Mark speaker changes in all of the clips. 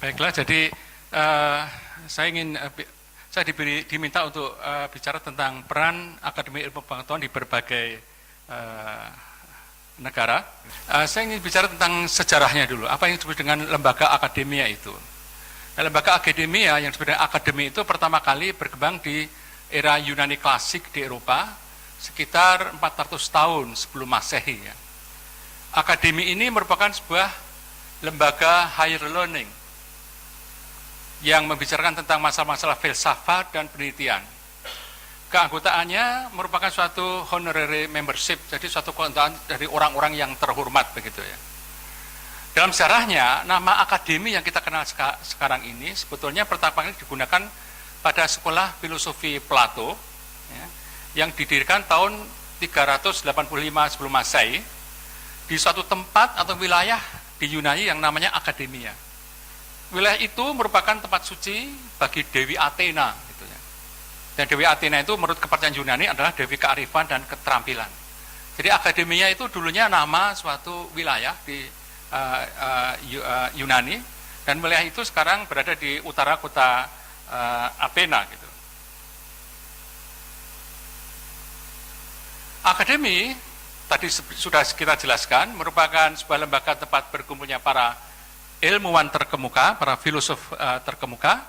Speaker 1: Baiklah, jadi saya diminta untuk bicara tentang peran Akademi Ilmu Pengetahuan di berbagai negara. Saya ingin bicara tentang sejarahnya dulu, apa yang disebut dengan lembaga akademia itu. Nah, lembaga akademia yang disebut dengan akademi itu pertama kali berkembang di era Yunani klasik di Eropa, sekitar 400 tahun sebelum Masehi. Ya. Akademi ini merupakan sebuah lembaga higher learning yang membicarakan tentang masalah-masalah filsafat dan penelitian. Keanggotaannya merupakan suatu honorary membership, jadi suatu keanggotaan dari orang-orang yang terhormat begitu ya. Dalam sejarahnya, nama akademi yang kita kenal sekarang ini sebetulnya pertama kali digunakan pada sekolah filosofi Plato, ya, yang didirikan tahun 385 sebelum Masehi di suatu tempat atau wilayah di Yunani yang namanya Akademia. Wilayah itu merupakan tempat suci bagi Dewi Athena. Gitu ya. Dan Dewi Athena itu menurut kepercayaan Yunani adalah Dewi kearifan dan keterampilan. Jadi Akademia itu dulunya nama suatu wilayah di Yunani, dan wilayah itu sekarang berada di utara kota Athena. Gitu. Akademi tadi sudah kita jelaskan merupakan sebuah lembaga tempat berkumpulnya para ilmuwan terkemuka, para filosof terkemuka,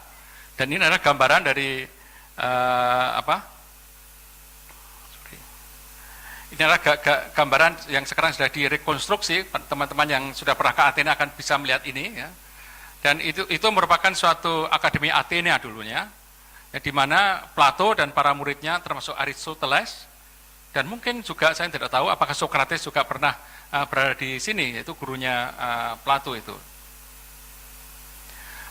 Speaker 1: dan ini adalah gambaran dari ini adalah gambaran yang sekarang sudah direkonstruksi. Teman-teman yang sudah pernah ke Athena akan bisa melihat ini, ya. Dan itu merupakan suatu akademi Athena dulunya, ya, di mana Plato dan para muridnya termasuk Aristoteles, dan mungkin juga saya tidak tahu apakah Socrates juga pernah berada di sini, yaitu gurunya Plato itu.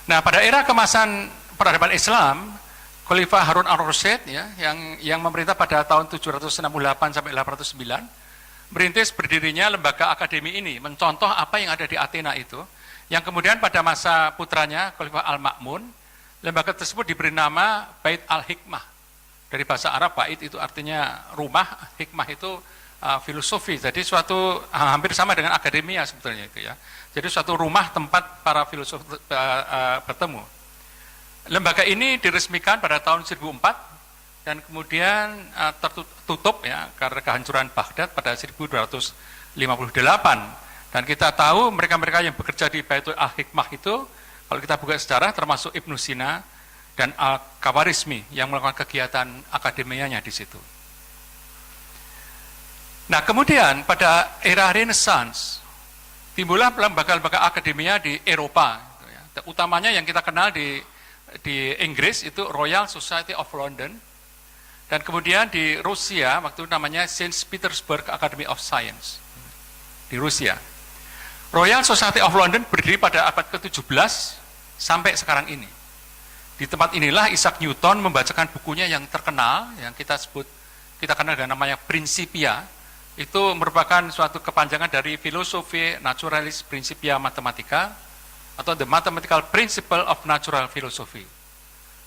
Speaker 1: Nah, pada era kemasan peradaban Islam, Khalifah Harun al-Rasyid, ya, yang memerintah pada tahun 768 sampai 809, merintis berdirinya lembaga akademi ini, mencontoh apa yang ada di Athena itu, yang kemudian pada masa putranya Khalifah Al-Ma'mun, lembaga tersebut diberi nama Bait al-Hikmah. Dari bahasa Arab, bait itu artinya rumah, hikmah itu filosofi. Jadi suatu hampir sama dengan akademia sebetulnya itu ya. Jadi suatu rumah tempat para filosof bertemu. Lembaga ini diresmikan pada tahun 1004 dan kemudian tertutup ya karena kehancuran Baghdad pada 1258. Dan kita tahu mereka-mereka yang bekerja di Baitul Al-Hikmah itu, kalau kita buka sejarah, termasuk Ibnu Sina dan Al-Khawarizmi yang melakukan kegiatan akademianya di situ. Nah, kemudian pada era Renaissance timbullah lembaga-lembaga akademia di Eropa, gitu ya. Utamanya yang kita kenal di Inggris itu Royal Society of London, dan kemudian di Rusia waktu itu namanya Saint Petersburg Academy of Science di Rusia. Royal Society of London berdiri pada abad ke-17 sampai sekarang ini. Di tempat inilah Isaac Newton membacakan bukunya yang terkenal, yang kita kenal dengan namanya Principia. Itu merupakan suatu kepanjangan dari filosofi naturalis Principia Mathematica atau The Mathematical Principle of Natural Philosophy.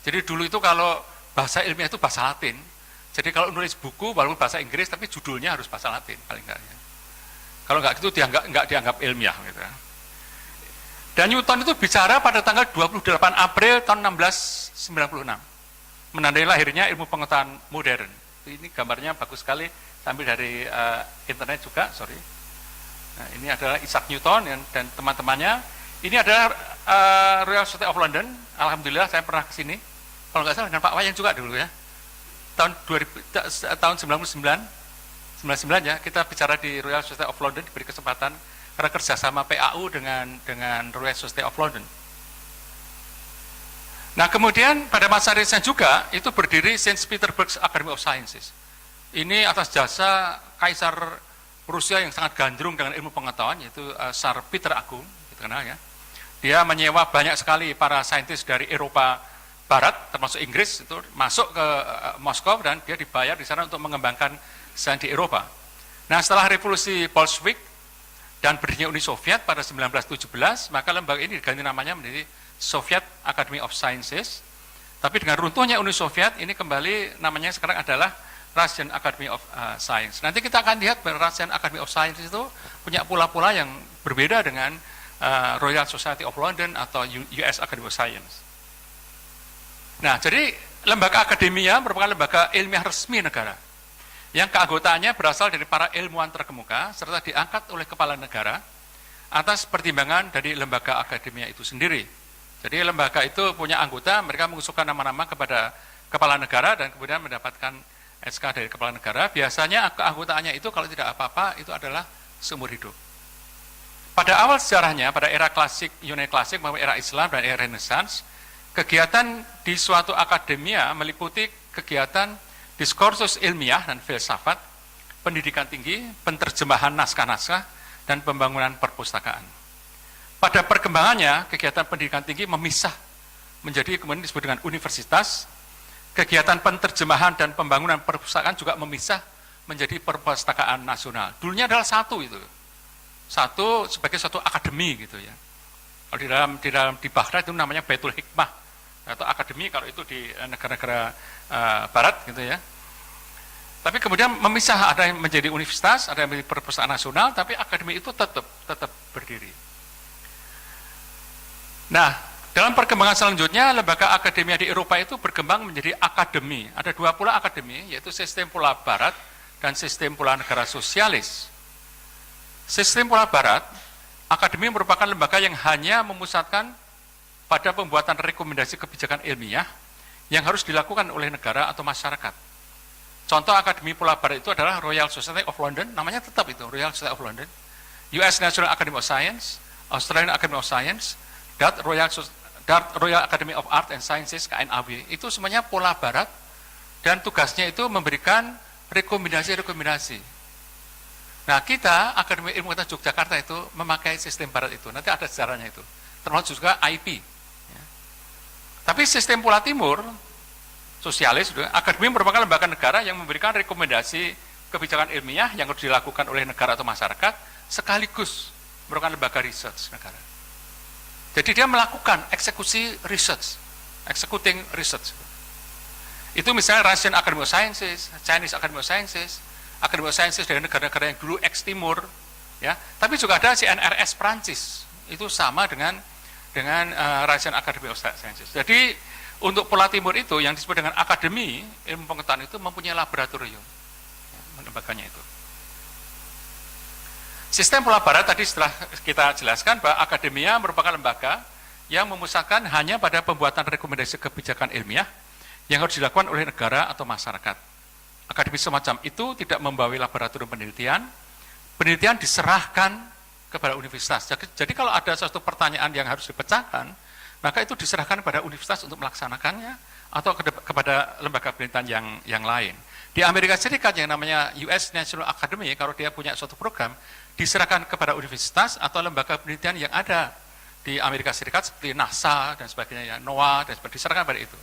Speaker 1: Jadi dulu itu kalau bahasa ilmiah itu bahasa Latin. Jadi kalau nulis buku walaupun bahasa Inggris tapi judulnya harus bahasa Latin paling enggak ya. Kalau enggak gitu enggak dianggap ilmiah gitu ya. Dan Newton itu bicara pada tanggal 28 April tahun 1696. Menandai lahirnya ilmu pengetahuan modern. Ini gambarnya bagus sekali, sambil dari internet juga, sorry. Nah, ini adalah Isaac Newton dan teman-temannya. Ini adalah Royal Society of London. Alhamdulillah saya pernah ke sini. Kalau nggak salah dengan Pak Wayan juga dulu ya. Tahun 99 ya, kita bicara di Royal Society of London, diberi kesempatan karena kerjasama PAU dengan Royal Society of London. Nah, kemudian pada masa Renaissance juga itu berdiri Saint Petersburg Academy of Sciences. Ini atas jasa Kaisar Rusia yang sangat gandrung dengan ilmu pengetahuan, yaitu Tsar Peter Agung, gitu kenal ya. Dia menyewa banyak sekali para saintis dari Eropa Barat, termasuk Inggris, itu masuk ke Moskow dan dia dibayar di sana untuk mengembangkan sains di Eropa. Nah, setelah revolusi Bolshevik dan berdirinya Uni Soviet pada 1917, maka lembaga ini diganti namanya menjadi Soviet Academy of Sciences. Tapi dengan runtuhnya Uni Soviet, ini kembali namanya sekarang adalah Russian Academy of Science. Nanti kita akan lihat bahwa Russian Academy of Science itu punya pola-pola yang berbeda dengan Royal Society of London atau US Academy of Science. Nah, jadi lembaga akademia merupakan lembaga ilmiah resmi negara yang keanggotaannya berasal dari para ilmuwan terkemuka serta diangkat oleh kepala negara atas pertimbangan dari lembaga akademia itu sendiri. Jadi lembaga itu punya anggota, mereka mengusulkan nama-nama kepada kepala negara dan kemudian mendapatkan SK dari kepala negara. Biasanya keanggotaannya itu kalau tidak apa-apa itu adalah seumur hidup. Pada awal sejarahnya, pada era klasik, Yunani klasik maupun era Islam dan era Renaissance, kegiatan di suatu akademia meliputi kegiatan diskursus ilmiah dan filsafat, pendidikan tinggi, penerjemahan naskah-naskah, dan pembangunan perpustakaan. Pada perkembangannya, kegiatan pendidikan tinggi memisah menjadi kemudian disebut dengan universitas, kegiatan penerjemahan dan pembangunan perpustakaan juga memisah menjadi perpustakaan nasional. Dulunya adalah satu itu, satu sebagai satu akademi gitu ya. Kalau di Baghdad itu namanya Baitul Hikmah atau akademi kalau itu di negara-negara barat gitu ya. Tapi kemudian memisah, ada yang menjadi universitas, ada yang menjadi perpustakaan nasional, tapi akademi itu tetap berdiri. Nah, dalam perkembangan selanjutnya, lembaga akademia di Eropa itu berkembang menjadi akademi. Ada dua pola akademi, yaitu sistem pola barat dan sistem pola negara sosialis. Sistem pola barat, akademi merupakan lembaga yang hanya memusatkan pada pembuatan rekomendasi kebijakan ilmiah yang harus dilakukan oleh negara atau masyarakat. Contoh akademi pola barat itu adalah Royal Society of London, namanya tetap itu, Royal Society of London, US National Academy of Science, Australian Academy of Science, Dutch Royal Academy of Art and Sciences, KNAW, itu semuanya pola barat, dan tugasnya itu memberikan rekomendasi-rekomendasi. Nah, kita, Akademi Ilmu Pengetahuan Yogyakarta itu memakai sistem barat itu, nanti ada sejarahnya itu, termasuk juga IP. Ya. Tapi sistem pola timur, sosialis, akademi merupakan lembaga negara yang memberikan rekomendasi kebijakan ilmiah yang harus dilakukan oleh negara atau masyarakat, sekaligus merupakan lembaga research negara. Jadi dia melakukan eksekusi research, executing research. Itu misalnya Russian Academy of Sciences, Chinese Academy of Sciences, Academy of Sciences dari negara-negara yang dulu ex-timur, ya. Tapi juga ada CNRS Prancis, itu sama dengan Russian Academy of Sciences. Jadi untuk pola timur itu yang disebut dengan akademi ilmu pengetahuan itu mempunyai laboratorium, ya, lembaganya itu. Sistem pola barat tadi setelah kita jelaskan bahwa akademia merupakan lembaga yang memusatkan hanya pada pembuatan rekomendasi kebijakan ilmiah yang harus dilakukan oleh negara atau masyarakat. Akademi semacam itu tidak membawa laboratorium penelitian, penelitian diserahkan kepada universitas. Jadi kalau ada suatu pertanyaan yang harus dipecahkan, maka itu diserahkan kepada universitas untuk melaksanakannya atau kepada lembaga penelitian yang lain. Di Amerika Serikat yang namanya US National Academy, kalau dia punya suatu program, diserahkan kepada universitas atau lembaga penelitian yang ada di Amerika Serikat seperti NASA dan sebagainya, NOAA dan sebagainya, diserahkan pada itu.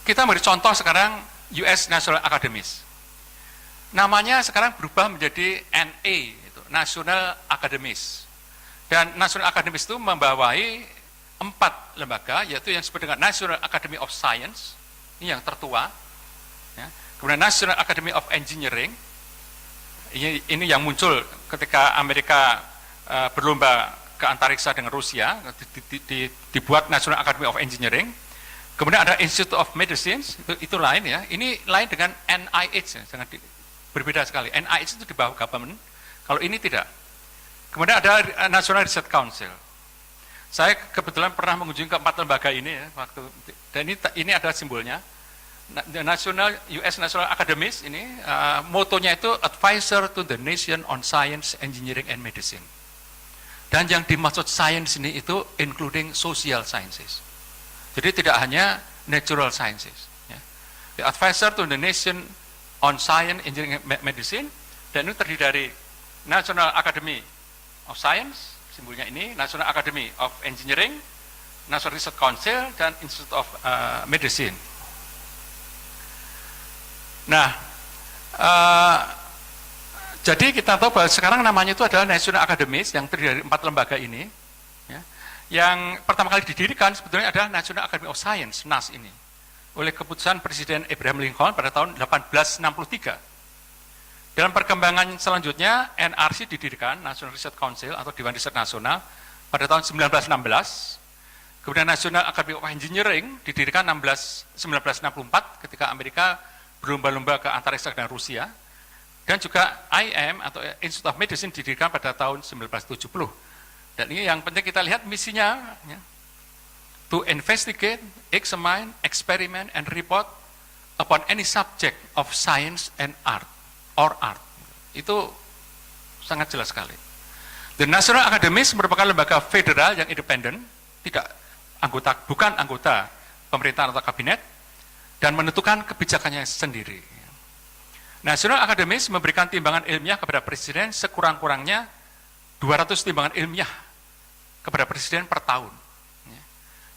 Speaker 1: Kita beri contoh sekarang US National Academies. Namanya sekarang berubah menjadi NA, itu, National Academies. Dan National Academies itu membawai 4 lembaga, yaitu yang disebut dengan National Academy of Science, ini yang tertua, ya. Kemudian National Academy of Engineering, ini yang muncul ketika Amerika berlomba ke antariksa dengan Rusia, dibuat National Academy of Engineering. Kemudian ada Institute of Medicine, itu lain ya. Ini lain dengan NIH, sangat berbeda sekali. NIH itu di bawah government, kalau ini tidak. Kemudian ada National Research Council. Saya kebetulan pernah mengunjungi ke 4 lembaga ini ya, dan ini ada simbolnya. US National Academies ini motonya itu Advisor to the Nation on Science, Engineering and Medicine. Dan yang dimaksud science ini itu including social sciences. Jadi tidak hanya natural sciences. Ya. The Advisor to the Nation on Science, Engineering and Medicine, dan ini terdiri dari National Academy of Science, simbolnya ini, National Academy of Engineering, National Research Council, dan Institute of Medicine. Nah, jadi kita tahu bahwa sekarang namanya itu adalah National Academies yang terdiri dari 4 lembaga ini. Ya. Yang pertama kali didirikan sebetulnya adalah National Academy of Science, NAS ini, oleh keputusan Presiden Abraham Lincoln pada tahun 1863. Dalam perkembangan selanjutnya, NRC didirikan, National Research Council atau Dewan Riset Nasional, pada tahun 1916. Kemudian National Academy of Engineering didirikan 1964 ketika Amerika berlomba-lomba ke antariksa dengan Rusia. Dan juga IM atau Institute of Medicine didirikan pada tahun 1970. Dan ini yang penting kita lihat misinya, ya, to investigate, examine, experiment, and report upon any subject of science and art, or art. Itu sangat jelas sekali. The National Academies merupakan lembaga federal yang independen, bukan anggota pemerintahan atau kabinet, dan menentukan kebijakannya sendiri. National Academies memberikan timbangan ilmiah kepada presiden sekurang-kurangnya 200 timbangan ilmiah kepada presiden per tahun.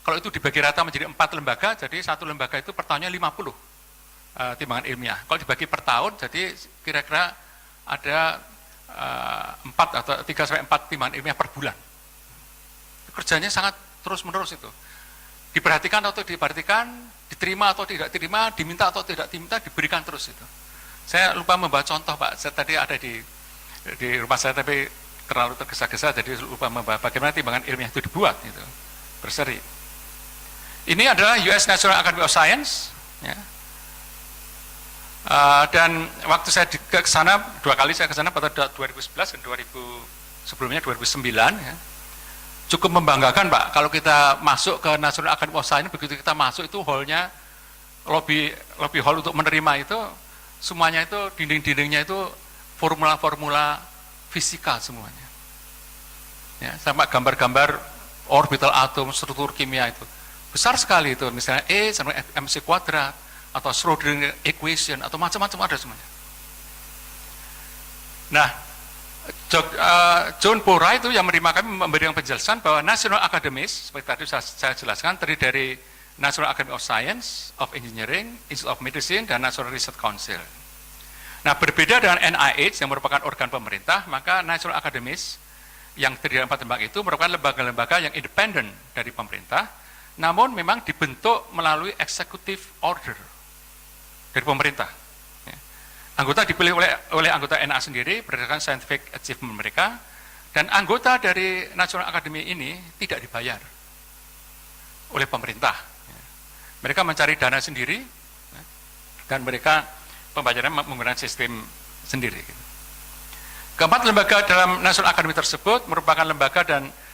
Speaker 1: Kalau itu dibagi rata menjadi 4 lembaga, jadi satu lembaga itu per tahunnya 50 timbangan ilmiah. Kalau dibagi per tahun, jadi kira-kira ada 4 atau 3-4 timbangan ilmiah per bulan. Kerjanya sangat terus-menerus itu. Diperhatikan atau diperhatikan, diterima atau tidak diterima, diminta atau tidak diminta, diberikan terus itu. Saya lupa membawa contoh, Pak. Saya tadi ada di rumah saya, tapi terlalu tergesa-gesa, jadi lupa membawa bagaimana timbangan ilmiah itu dibuat, gitu, berseri. Ini adalah US National Academy of Science, ya. Dan waktu saya ke sana, 2 kali saya ke sana pada 2011 dan sebelumnya 2009, ya. Cukup membanggakan, Pak, kalau kita masuk ke National Academy of Science, begitu kita masuk itu hall-nya, lobby hall untuk menerima itu, semuanya itu, dinding-dindingnya itu formula-formula fisika semuanya. Ya, sama gambar-gambar orbital atom, struktur kimia itu. Besar sekali itu, misalnya E sama MC kuadrat, atau Schrödinger equation, atau macam-macam ada semuanya. Nah, John Pora itu yang menerima kami memberikan penjelasan bahwa National Academies, seperti tadi saya jelaskan, terdiri dari National Academy of Science, of Engineering, Institute of Medicine, dan National Research Council. Nah, berbeda dengan NIH yang merupakan organ pemerintah, maka National Academies yang terdiri dari 4 lembaga itu merupakan lembaga-lembaga yang independen dari pemerintah, namun memang dibentuk melalui executive order dari pemerintah. Anggota dipilih oleh anggota NA sendiri berdasarkan scientific achievement mereka, dan anggota dari National Academy ini tidak dibayar oleh pemerintah. Mereka mencari dana sendiri, dan mereka pembayaran menggunakan sistem sendiri. Keempat lembaga dalam National Academy tersebut merupakan lembaga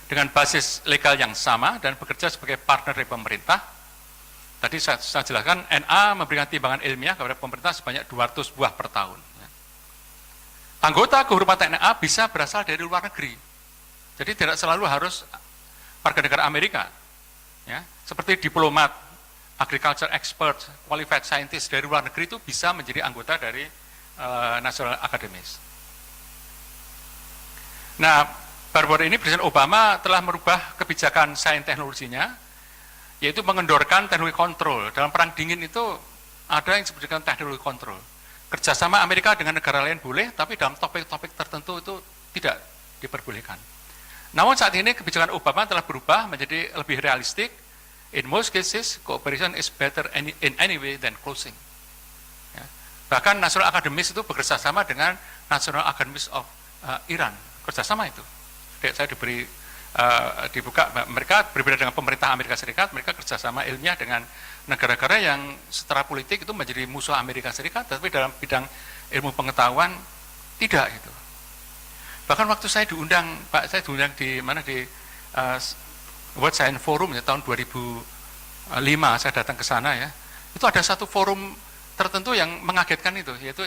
Speaker 1: dengan basis legal yang sama dan bekerja sebagai partner dari pemerintah. Tadi saya jelaskan, NA memberikan timbangan ilmiah kepada pemerintah sebanyak 200 buah per tahun. Anggota kehormatan NA bisa berasal dari luar negeri, jadi tidak selalu harus warga negara Amerika. Ya, seperti diplomat, agriculture expert, qualified scientist dari luar negeri itu bisa menjadi anggota dari National Academies. Nah, baru-baru ini Presiden Obama telah merubah kebijakan sains teknologinya, yaitu mengendorkan teknologi kontrol. Dalam perang dingin itu ada yang disebut dengan teknologi kontrol. Kerjasama Amerika dengan negara lain boleh, tapi dalam topik-topik tertentu itu tidak diperbolehkan. Namun saat ini kebijakan Obama telah berubah menjadi lebih realistik. In most cases, cooperation is better in any way than closing. Ya. Bahkan National Academies itu bekerja sama dengan National Academies of Iran, kerjasama itu. Saya dibuka, mereka berbeda dengan pemerintah Amerika Serikat, mereka kerjasama ilmiah dengan negara-negara yang secara politik itu menjadi musuh Amerika Serikat, tapi dalam bidang ilmu pengetahuan tidak gitu. Bahkan waktu saya diundang, Pak, saya diundang di mana di World Science Forum ya, tahun 2005 saya datang ke sana ya. Itu ada satu forum tertentu yang mengagetkan itu, yaitu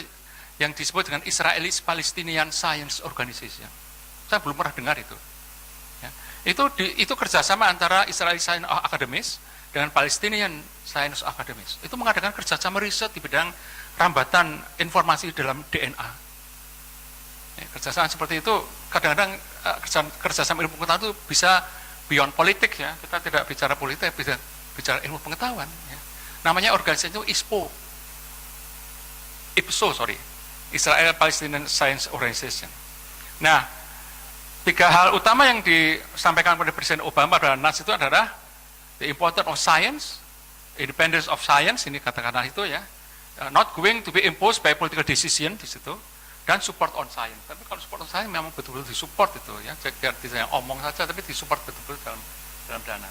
Speaker 1: yang disebut dengan Israelis Palestinian Science Organization. Saya belum pernah dengar itu. Ya. Itu kerjasama antara Israeli Science Academies dengan Palestinian Science Academies. Itu mengadakan kerjasama riset di bidang rambatan informasi dalam DNA. Ya, kerjasama seperti itu kadang-kadang kerjasama ilmu pengetahuan itu bisa beyond politik ya, kita tidak bicara politik, bisa bicara ilmu pengetahuan. Ya. Namanya organisasi itu IPSO, Israel Palestinian Science Organization. Nah, 3 hal utama yang disampaikan oleh Presiden Obama pada NAS itu adalah the importance of science, independence of science, ini kata-kata itu ya, not going to be imposed by political decision di situ, dan support on science. Tapi kalau support on science memang betul-betul disupport itu ya, tidak omong saja tapi disupport betul-betul dalam dana.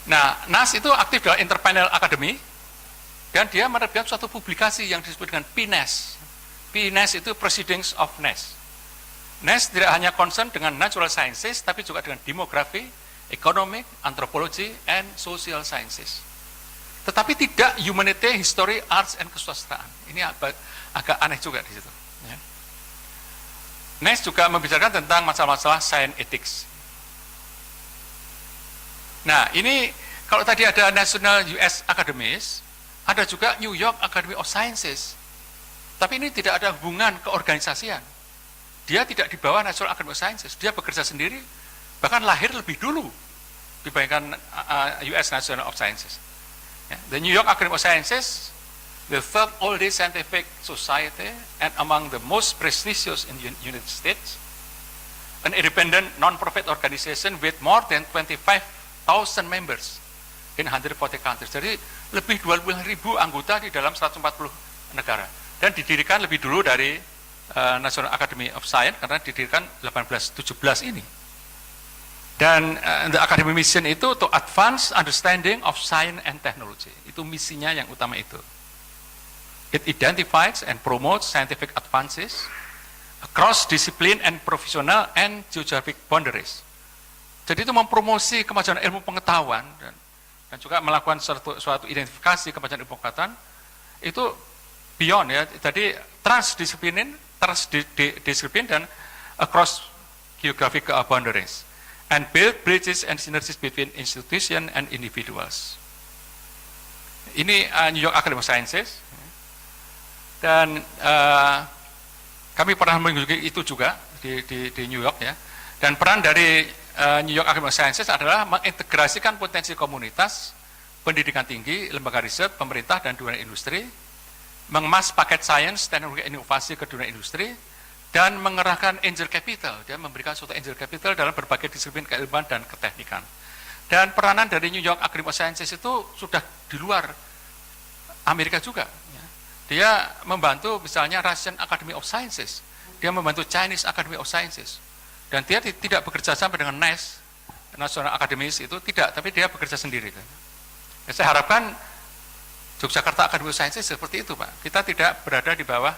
Speaker 1: Nah, NAS itu aktif dalam Interpanel Academy dan dia menerbitkan suatu publikasi yang disebut dengan PNAS. PNAS itu Proceedings of NAS. NAS tidak hanya concern dengan natural sciences tapi juga dengan demografi, economic, anthropology, and social sciences. Tetapi tidak humanity, history, arts, and kesusastraan. Ini agak aneh juga di situ. Ya. NAS juga membicarakan tentang masalah-masalah science ethics. Nah, ini kalau tadi ada National US Academies, ada juga New York Academy of Sciences. Tapi ini tidak ada hubungan keorganisasian. Dia tidak di bawah National Academy of Sciences. Dia bekerja sendiri, bahkan lahir lebih dulu dibandingkan US National of Sciences. The New York Academy of Sciences, the third oldest scientific society and among the most prestigious in the United States, an independent non-profit organization with more than 25,000 members in 140 countries. Jadi lebih 20.000 anggota di dalam 140 negara. Dan didirikan lebih dulu dari National Academy of Science karena didirikan 1817 ini. Dan the academy mission itu to advance understanding of science and technology. Itu misinya yang utama itu. It identifies and promotes scientific advances across discipline and professional and geographic boundaries. Jadi itu mempromosi kemajuan ilmu pengetahuan dan juga melakukan suatu identifikasi kemajuan ilmu pengetahuan itu beyond ya. Jadi transdisiplin dan across geographic boundaries. And build bridges and synergies between institutions and individuals. Ini New York Academy of Sciences. Dan kami pernah mengunjungi itu juga di New York ya. Dan peran dari New York Academy of Sciences adalah mengintegrasikan potensi komunitas, pendidikan tinggi, lembaga riset, pemerintah, dan dunia industri, mengemas paket sains, teknologi inovasi ke dunia industri, dan mengerahkan angel capital. Dia memberikan suatu angel capital dalam berbagai disiplin keilmuan dan keteknikan. Dan peranan dari New York Academy of Sciences itu sudah di luar Amerika juga. Dia membantu misalnya Russian Academy of Sciences, dia membantu Chinese Academy of Sciences. Dan dia tidak bekerja sama dengan NAS, National Academies itu tidak, tapi dia bekerja sendiri. Ya, saya harapkan Yogyakarta Academy of Sciences seperti itu, Pak. Kita tidak berada di bawah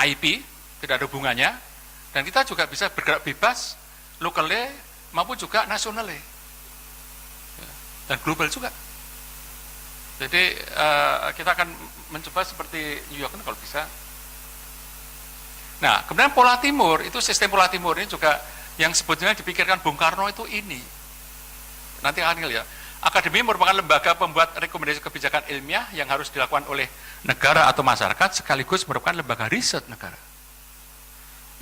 Speaker 1: IP, tidak ada hubungannya, dan kita juga bisa bergerak bebas, locally maupun juga nationally, dan global juga. Jadi kita akan mencoba seperti New York kalau bisa. Nah, kemudian Pola Timur, itu sistem Pola Timur ini juga yang sebetulnya dipikirkan Bung Karno itu ini. Nanti akan lihat. Akademi merupakan lembaga pembuat rekomendasi kebijakan ilmiah yang harus dilakukan oleh negara atau masyarakat, sekaligus merupakan lembaga riset negara.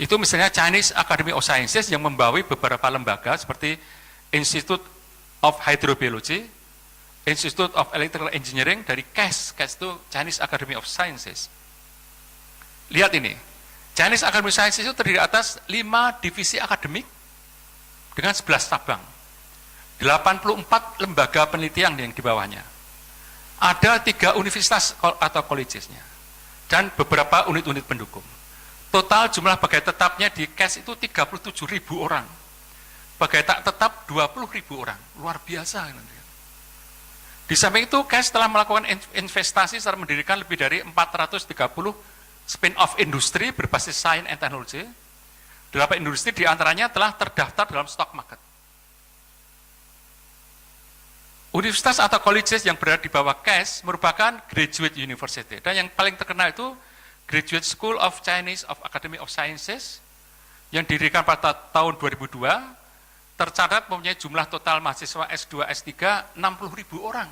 Speaker 1: Itu misalnya Chinese Academy of Sciences yang membawahi beberapa lembaga seperti Institute of Hydrobiology, Institute of Electrical Engineering dari CAS itu Chinese Academy of Sciences. Lihat ini, Chinese Academy of Sciences itu terdiri atas 5 divisi akademik dengan 11 cabang, 84 lembaga penelitian yang di bawahnya. Ada 3 universitas atau colleges-nya dan beberapa unit-unit pendukung. Total jumlah pegawai tetapnya di CAS itu 37.000 orang. Pegawai tak tetap 20.000 orang. Luar biasa. Di samping itu, CAS telah melakukan investasi secara mendirikan lebih dari 430 spin-off industri berbasis sains and teknologi. 8 industri diantaranya telah terdaftar dalam stock market. Universitas atau colleges yang berada di bawah CAS merupakan graduate university. Dan yang paling terkenal itu Graduate School of Chinese of Academy of Sciences yang didirikan pada tahun 2002, tercatat mempunyai jumlah total mahasiswa S2, S3 60.000 orang.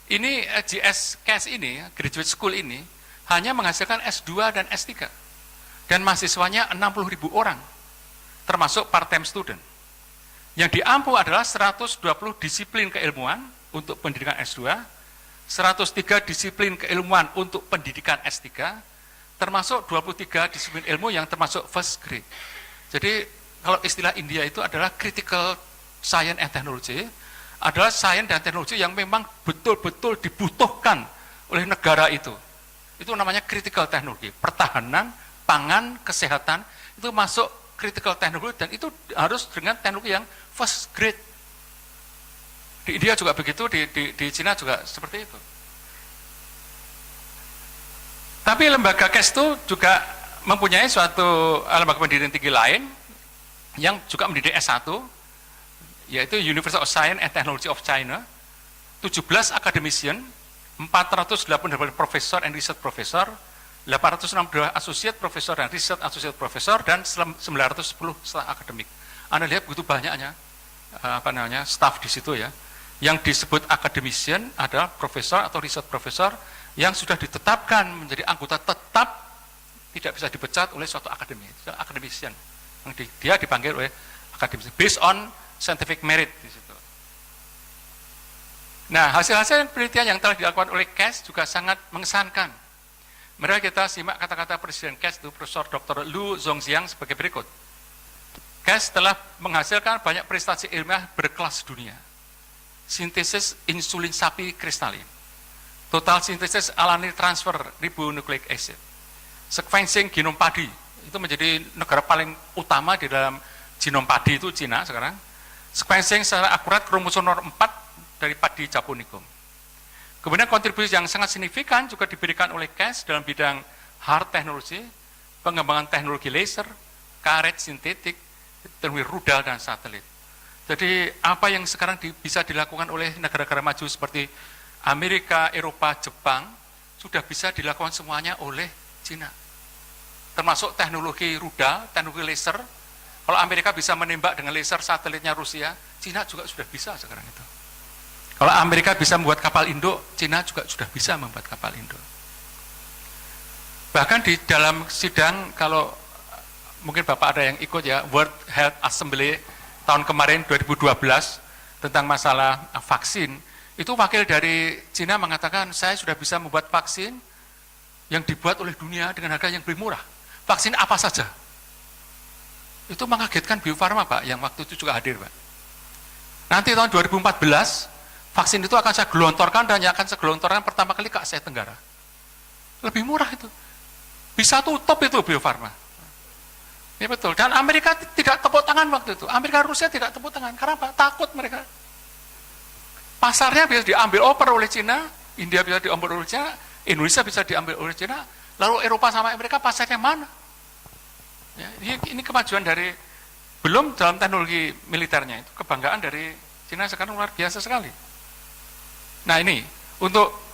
Speaker 1: Ini GS CAS ini, Graduate School ini, hanya menghasilkan S2 dan S3. Dan mahasiswanya 60.000 orang, termasuk part-time student. Yang diampu adalah 120 disiplin keilmuan untuk pendidikan S2, 103 disiplin keilmuan untuk pendidikan S3, termasuk 23 disiplin ilmu yang termasuk first grade. Jadi kalau istilah India itu adalah critical science and technology, adalah sains dan teknologi yang memang betul-betul dibutuhkan oleh negara itu. Itu namanya critical teknologi. Pertahanan, pangan, kesehatan, itu masuk critical teknologi dan itu harus dengan teknologi yang first grade. Di India juga begitu, di Cina juga seperti itu. Tapi lembaga KES itu juga mempunyai suatu lembaga pendidikan tinggi lain yang juga mendidik S1, yaitu University of Science and Technology of China, 17 academician, 488 profesor and research professor, 862 associate professor dan research associate professor, dan 910 staff akademik. Anda lihat begitu banyaknya staff di situ ya. Yang disebut academician adalah profesor atau research professor yang sudah ditetapkan menjadi anggota tetap, tidak bisa dipecat oleh suatu academician. Dia dipanggil oleh academician based on scientific merit di situ. Nah, hasil-hasil penelitian yang telah dilakukan oleh KES juga sangat mengesankan. Mari kita simak kata-kata Presiden KES itu, Profesor Dr. Lu Zhongxiang sebagai berikut. KES telah menghasilkan banyak prestasi ilmiah berkelas dunia. Sintesis insulin sapi kristalin, total sintesis alanine transfer ribonucleic acid, sequencing genom padi, itu menjadi negara paling utama di dalam genom padi itu Cina sekarang. Sequencing secara akurat kromosom nomor 4 dari padi Japonicum. Kemudian kontribusi yang sangat signifikan juga diberikan oleh KES dalam bidang hard technology, pengembangan teknologi laser, karet sintetik, teknologi rudal dan satelit. Jadi apa yang sekarang bisa dilakukan oleh negara-negara maju seperti Amerika, Eropa, Jepang, sudah bisa dilakukan semuanya oleh Cina. Termasuk teknologi rudal, teknologi laser. Kalau Amerika bisa menembak dengan laser satelitnya Rusia, Cina juga sudah bisa sekarang itu. Kalau Amerika bisa membuat kapal induk, Cina juga sudah bisa membuat kapal induk. Bahkan di dalam sidang, kalau mungkin Bapak ada yang ikut ya, World Health Assembly tahun kemarin 2012 tentang masalah vaksin, itu wakil dari Cina mengatakan, saya sudah bisa membuat vaksin yang dibuat oleh dunia dengan harga yang lebih murah. Vaksin apa saja. Itu mengagetkan Bio Farma, Pak, yang waktu itu juga hadir, Pak. Nanti tahun 2014, vaksin itu akan saya gelontorkan dan yang akan saya gelontorkan pertama kali ke Asia Tenggara. Lebih murah itu. Bisa tutup itu Bio Farma. Ya betul, dan Amerika tidak tepuk tangan waktu itu. Amerika Rusia tidak tepuk tangan, karena apa? Takut mereka. Pasarnya bisa diambil over oleh Cina, India bisa diambil oleh Cina, Indonesia bisa diambil oleh Cina, lalu Eropa sama Amerika pasarnya mana? Ya, ini kemajuan dari, belum dalam teknologi militernya, itu kebanggaan dari Cina sekarang luar biasa sekali. Nah ini, untuk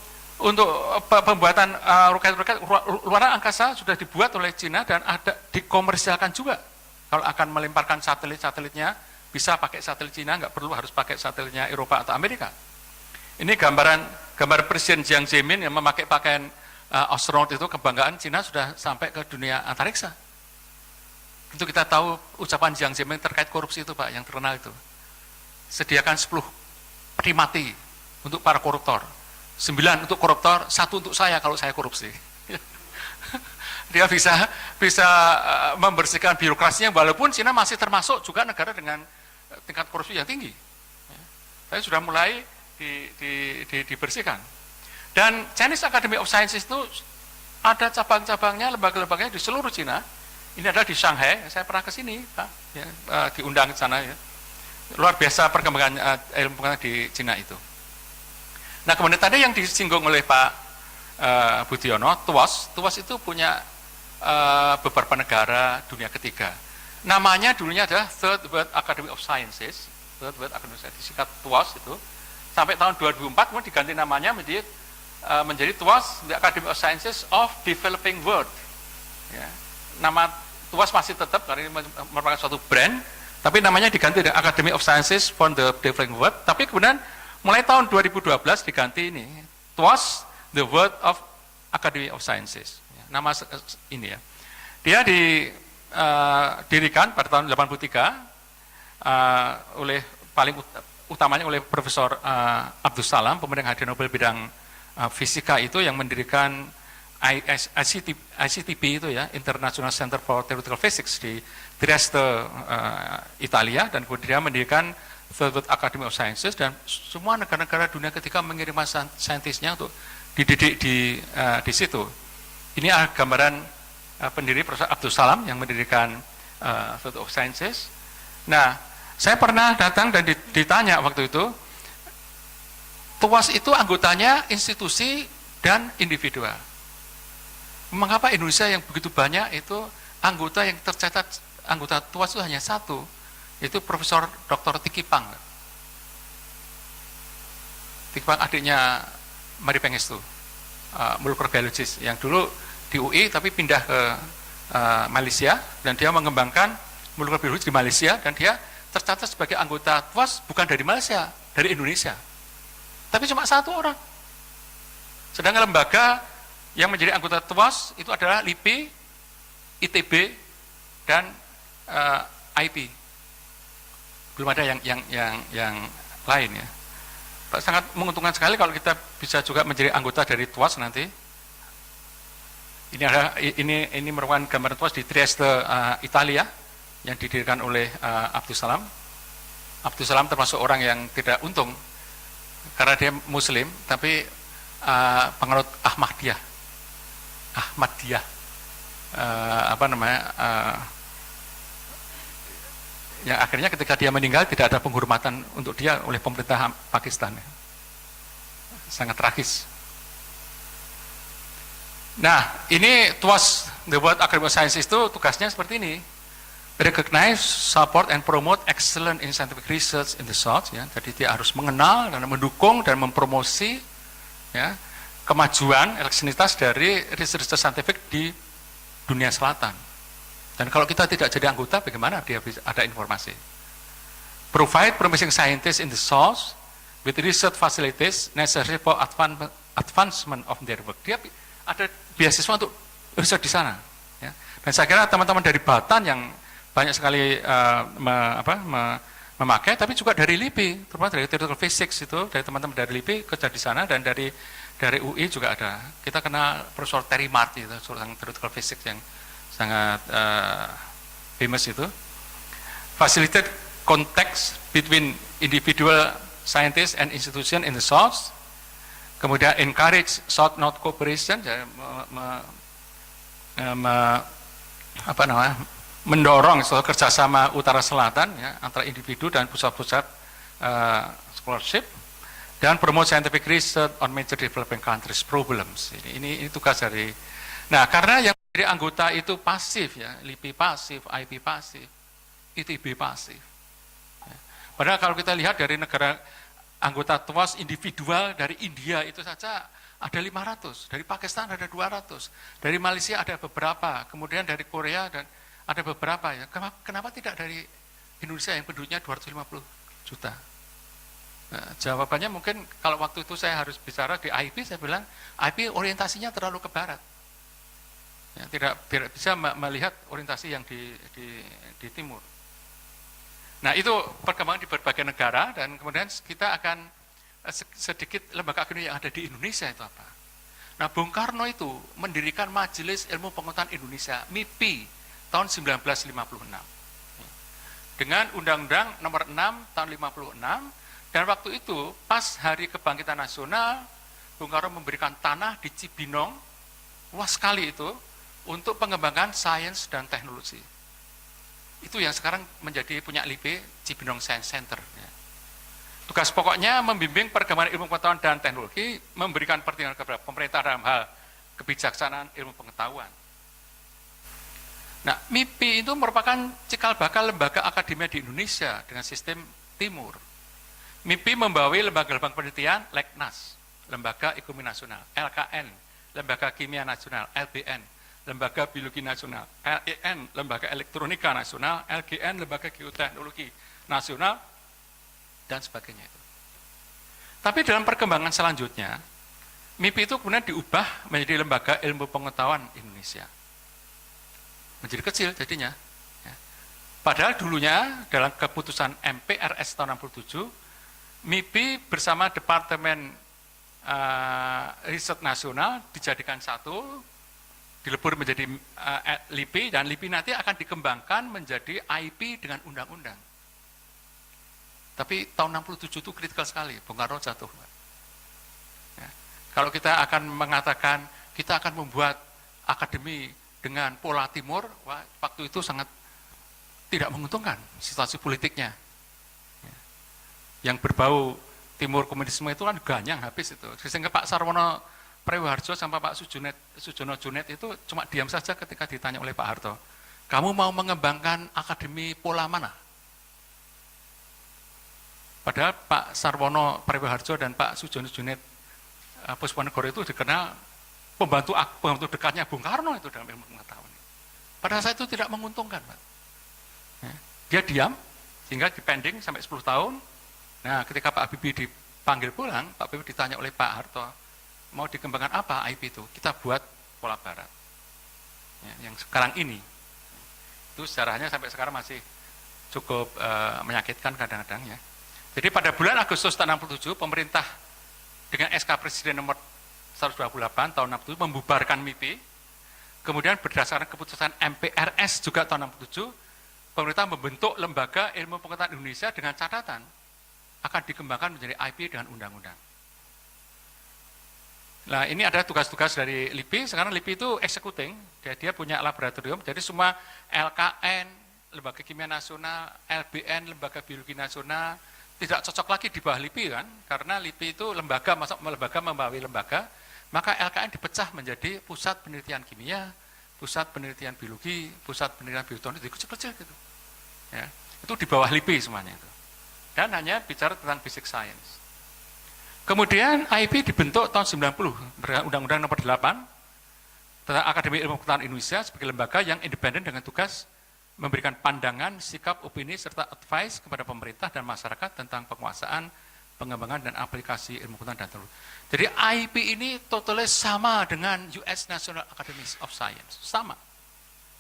Speaker 1: pembuatan roket-roket luar angkasa sudah dibuat oleh Cina dan ada dikomersialkan juga. Kalau akan melemparkan satelit-satelitnya, bisa pakai satelit Cina, nggak perlu harus pakai satelitnya Eropa atau Amerika. Ini gambar Presiden Jiang Zemin yang memakai pakaian astronaut itu, kebanggaan Cina sudah sampai ke dunia antariksa. Tentu kita tahu ucapan Jiang Zemin terkait korupsi itu, Pak, yang terkenal itu. Sediakan 10 peti mati untuk para koruptor. 9 untuk koruptor, 1 untuk saya kalau saya korupsi. Dia bisa membersihkan birokrasinya, walaupun Cina masih termasuk juga negara dengan tingkat korupsi yang tinggi. Tapi sudah mulai dibersihkan. Dan Chinese Academy of Sciences itu ada cabang-cabangnya, lembaga-lembaganya di seluruh Cina. Ini adalah di Shanghai, saya pernah ke sini, Pak, ya, diundang ke sana. Ya. Luar biasa perkembangan ilmu pengetahuan di Cina itu. Nah kemudian tadi yang disinggung oleh Pak Budiono, TUAS itu punya beberapa negara dunia ketiga. Namanya dulunya adalah Third World Academy of Sciences, Third World Academy of Sciences, disingkat TUAS itu. Sampai tahun 2004 kemudian diganti namanya menjadi TUAS, The Academy of Sciences of Developing World. Ya. Nama TUAS masih tetap karena ini merupakan suatu brand, tapi namanya diganti dengan Academy of Sciences for the Developing World. Tapi kemudian mulai tahun 2012 diganti ini, TUAS, The World of Academy of Sciences. Nama ini ya. Dia didirikan pada tahun 83 oleh paling utamanya oleh Profesor Abdus Salam, pemenang hadiah Nobel bidang fisika itu, yang mendirikan ICTP itu ya, International Center for Theoretical Physics di Trieste, Italia, dan kemudian mendirikan Third World Academy of Sciences, dan semua negara-negara dunia ketiga mengirim saintisnya untuk dididik di situ. Ini gambaran pendiri Profesor Abdus Salam yang mendirikan Faculty of Sciences. Nah, saya pernah datang dan ditanya waktu itu, TUAS itu anggotanya institusi dan individual. Mengapa Indonesia yang begitu banyak itu anggota yang tercatat anggota TUAS itu hanya satu, itu Profesor Dr. Tiki Pang. Tiki Pang adiknya Mari Pengestu, molekular biologist yang dulu di UI tapi pindah ke Malaysia, dan dia mengembangkan molekular biologi di Malaysia, dan dia tercatat sebagai anggota TUAS bukan dari Malaysia, dari Indonesia. Tapi cuma satu orang. Sedangkan lembaga yang menjadi anggota TUAS itu adalah LIPI, ITB, dan IP. Belum ada yang lain ya. Sangat menguntungkan sekali kalau kita bisa juga menjadi anggota dari TUAS nanti. Ini merupakan gambaran TUAS di Trieste, Italia, yang didirikan oleh Abdus Salam. Abdus Salam termasuk orang yang tidak untung karena dia Muslim, tapi penganut Ahmadiyah, yang akhirnya ketika dia meninggal tidak ada penghormatan untuk dia oleh pemerintah Pakistan. Sangat tragis. Nah, ini TUAS, The World Academy of Sciences, itu tugasnya seperti ini: recognize, support, and promote excellent in scientific research in the South. Ya. Jadi dia harus mengenal dan mendukung dan mempromosi ya, kemajuan elektronitas dari research scientific di dunia selatan. Dan kalau kita tidak jadi anggota, bagaimana dia bisa ada informasi? Provide promising scientists in the South with research facilities necessary for advancement of their work. Dia ada beasiswa untuk riset di sana. Ya. Dan saya kira teman-teman dari Batan yang banyak sekali memakai, tapi juga dari LIPI, terutama dari theoretical physics itu, dari teman-teman dari LIPI kerja di sana, dan dari UI juga ada. Kita kenal Profesor Terry Marty, itu seorang theoretical physics yang sangat famous itu. Facilitate context between individual scientists and institution in the South. Kemudian encourage South-North cooperation, mendorong soal kerjasama utara selatan ya, antara individu dan pusat-pusat scholarship, dan promote scientific research on major developing countries problems. Ini tugas dari. Nah, karena yang menjadi anggota itu pasif ya, LIPI pasif, IP pasif, ITB pasif. Ya. Padahal kalau kita lihat dari negara anggota TUAS individual, dari India itu saja ada 500, dari Pakistan ada 200, dari Malaysia ada beberapa, kemudian dari Korea dan ada beberapa ya. Kenapa tidak dari Indonesia yang penduduknya 250 juta? Nah, jawabannya mungkin kalau waktu itu saya harus bicara di IP, saya bilang IP orientasinya terlalu ke barat. Ya, tidak bisa melihat orientasi yang di timur. Nah, itu perkembangan di berbagai negara, dan kemudian kita akan sedikit lembaga akademik yang ada di Indonesia itu apa. Nah, Bung Karno itu mendirikan Majelis Ilmu Pengetahuan Indonesia, MIPI, tahun 1956. Dengan Undang-Undang nomor 6 tahun 56, dan waktu itu pas Hari Kebangkitan Nasional, Bung Karno memberikan tanah di Cibinong, luas sekali itu, untuk pengembangan sains dan teknologi. Itu yang sekarang menjadi punya LIPI, Cibinong Science Center. Ya. Tugas pokoknya membimbing perkembangan ilmu pengetahuan dan teknologi, memberikan pertimbangan kepada pemerintah dalam hal kebijaksanaan ilmu pengetahuan. Nah, MIPI itu merupakan cikal bakal lembaga akademia di Indonesia dengan sistem timur. MIPI membawahi lembaga-lembaga penelitian, Leknas, Lembaga Ekonomi Nasional, LKN, Lembaga Kimia Nasional, LBN, Lembaga Biologi Nasional, LEN, Lembaga Elektronika Nasional, LGN, Lembaga Geoteknologi Nasional, dan sebagainya itu. Tapi dalam perkembangan selanjutnya, MIPI itu kemudian diubah menjadi Lembaga Ilmu Pengetahuan Indonesia. Menjadi kecil jadinya. Ya. Padahal dulunya dalam keputusan MPRS tahun 67, MIPI bersama Departemen Riset Nasional dijadikan satu, dilebur menjadi LIPI, dan LIPI nanti akan dikembangkan menjadi IP dengan undang-undang. Tapi tahun 67 itu kritikal sekali, Bung Karno jatuh. Ya. Kalau kita akan mengatakan kita akan membuat akademi dengan pola timur, waktu itu sangat tidak menguntungkan situasi politiknya. Yang berbau timur komunisme itu kan ganyang habis itu. Sehingga Pak Sarwono Prewoharjo sama Pak Sujono Junet itu cuma diam saja ketika ditanya oleh Pak Harto. Kamu mau mengembangkan akademi pola mana? Padahal Pak Sarwono Prewoharjo dan Pak Sujono Junet Puspanegoro itu dikenal pembantu dekatnya Bung Karno itu dalam ilmu pengetahuan. Pada saat itu tidak menguntungkan, Pak. Dia diam sehingga dipending sampai 10 tahun. Nah, ketika Pak Habibie dipanggil pulang, Pak Habibie ditanya oleh Pak Harto, mau dikembangkan apa IP itu? Kita buat pola barat. Yang sekarang ini. Itu sejarahnya sampai sekarang masih cukup menyakitkan kadang-kadang ya. Jadi pada bulan Agustus tahun 67, pemerintah dengan SK Presiden nomor 128 tahun 67 membubarkan MIPI. Kemudian berdasarkan keputusan MPRS juga tahun 67, pemerintah membentuk Lembaga Ilmu Pengetahuan Indonesia dengan catatan akan dikembangkan menjadi IP dengan undang-undang. Nah, ini ada tugas-tugas dari LIPI. Sekarang LIPI itu executing, dia punya laboratorium, jadi semua LKN, Lembaga Kimia Nasional, LBN, Lembaga Biologi Nasional, tidak cocok lagi di bawah LIPI kan, karena LIPI itu lembaga, masuk lembaga membawahi lembaga, maka LKN dipecah menjadi pusat penelitian kimia, pusat penelitian biologi, pusat penelitian bioteknologi, kecil-kecil gitu. Ya, itu di bawah LIPI semuanya itu. Dan hanya bicara tentang basic science. Kemudian IP dibentuk tahun 90 dengan Undang-Undang Nomor 8 tentang Akademi Ilmu Pengetahuan Indonesia sebagai lembaga yang independen dengan tugas memberikan pandangan, sikap, opini, serta advice kepada pemerintah dan masyarakat tentang penguasaan, pengembangan, dan aplikasi ilmu pengetahuan dan teknologi. Jadi IP ini totalnya sama dengan US National Academy of Science, sama.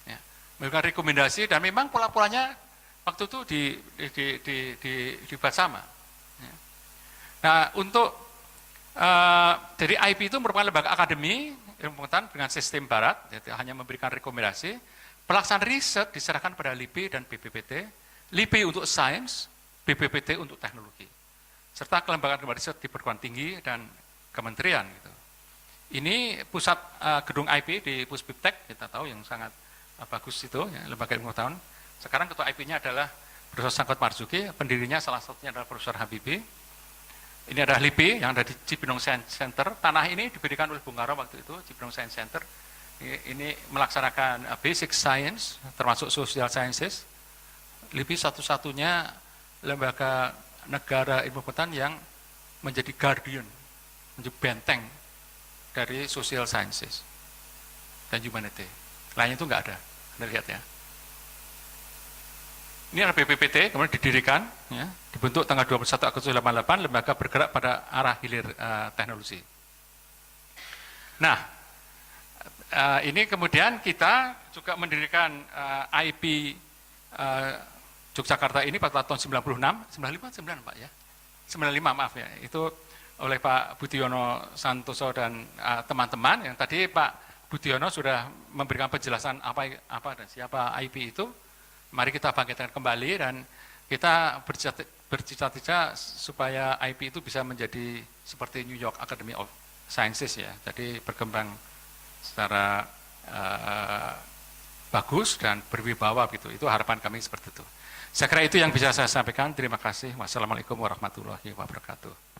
Speaker 1: Ya, memberikan rekomendasi dan memang pola-polanya waktu itu dibuat sama. Ya. Nah, untuk jadi IP itu merupakan lembaga akademi ilmu pengetahuan dengan sistem barat, jadi hanya memberikan rekomendasi. Pelaksanaan riset diserahkan pada LIPI dan BPPT, LIPI untuk sains, BPPT untuk teknologi, serta kelembagaan riset di perguruan tinggi dan kementerian. Gitu. Ini pusat gedung IP di Puspiptek, kita tahu yang sangat bagus itu, ya, lembaga ilmu pengetahuan. Sekarang ketua IP-nya adalah Profesor Sangkot Marzuki, pendirinya salah satunya adalah Profesor Habibie. Ini adalah LIPI yang ada di Cibinong Science Center. Tanah ini diberikan oleh Bung Karno waktu itu, Cibinong Science Center. Ini melaksanakan basic science, termasuk social sciences. LIPI satu-satunya lembaga negara ilmu pengetahuan yang menjadi guardian, menjadi benteng dari social sciences dan humanity. Lainnya itu nggak ada, Anda lihat ya. Ini adalah BPPT, kemudian didirikan, ya, dibentuk tanggal 21 Agustus 88, lembaga bergerak pada arah hilir teknologi. Nah, ini kemudian kita juga mendirikan IP Yogyakarta ini pada tahun 96, 95, 9 Pak ya, 95 maaf ya, itu oleh Pak Budiono Santoso dan teman-teman yang tadi Pak Budiono sudah memberikan penjelasan apa dan siapa IP itu. Mari kita bangkitkan kembali dan kita bercita-cita supaya IP itu bisa menjadi seperti New York Academy of Sciences ya, jadi berkembang secara bagus dan berwibawa gitu. Itu harapan kami seperti itu. Saya kira itu yang bisa saya sampaikan. Terima kasih. Wassalamualaikum warahmatullahi wabarakatuh.